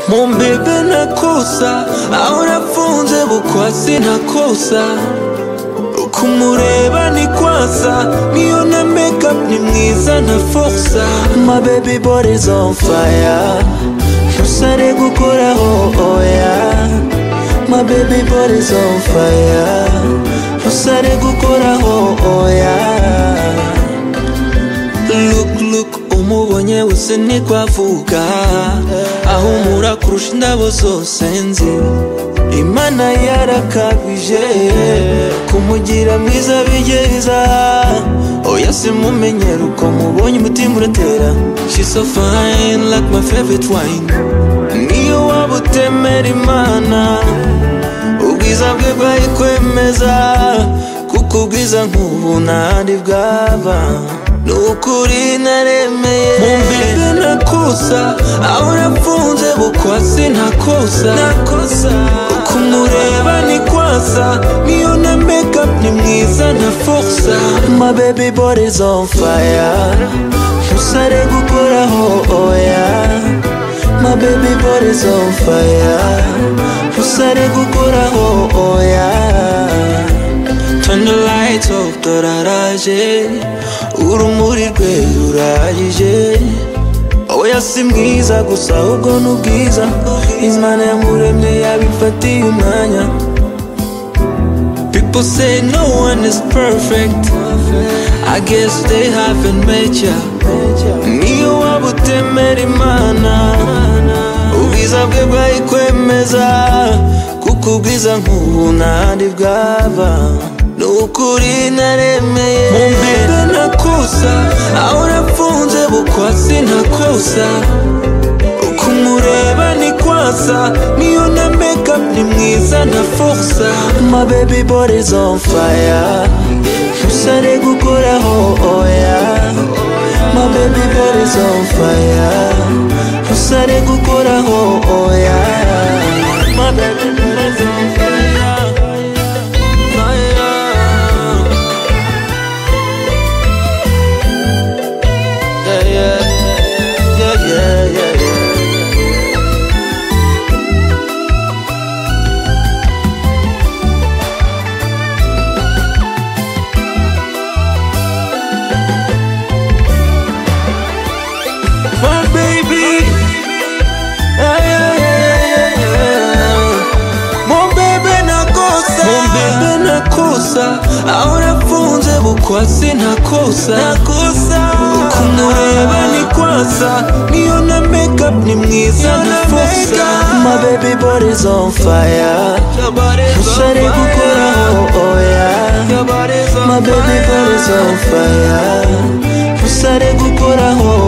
Mon bebe nakosa, ahora funze bukwasi nakosa. Kumureba ni kwasa, niyo na makeup ni mwiza na forsa. My baby body's on fire, ntusare gukoraho oya. My baby body's on fire, ntusare gukoraho oya. Look, umubonye wese nikwavuga, ahumura kurusha indabo zose nzi. Imana yarakabije kumugira mwiza bigeza, oya simumenyera uko mubonye umutima uratera. She's so fine like my favorite wine, niyo waba utemera Imana ubwiza bwe bwayikwemeza, kuko ubwiza nk'ubu ntahandi bwaba. Nukuri naremeye Mon bebe nakosa, ahora mfunze bukwasi nakosa. Kumureba ni kwasa, niyo na makeup ni mwiza na forsa. My baby body's on fire, ntusare gukoraho oya. My baby body's on fire, ntusare gukoraho oya. Turn the lights off, turaraje, urumuri rwe ruragije. Oya si mwiza gusa ahubwo n'ubwiza, Imana yamuremye yabifatiye umwanya. People say no one is perfect, I guess they haven't met ya. Niyo waba utemera Imana ubwiza bwe bwayikwemeza, kuko ubwiza nk'ubu ntahandi bwaba. Nukuri naremeye Mon bebe nakosa, ahora mfunze bukwasi nakosa. Kumureba ni kwasa, niyo na makeup ni mwiza na forsa. My baby body's on fire, ntusare gukoraho oya. My baby body's on fire, ntusare gukoraho oya. My baby body's on fire. Ahora mfunze bukwasi nakosa. Kumureba ni kwasa, niyo na makeup ni mwiza na forsa. My baby body's on fire, ntusare gukoraho oya. My baby body's on fire, ntusare gukoraho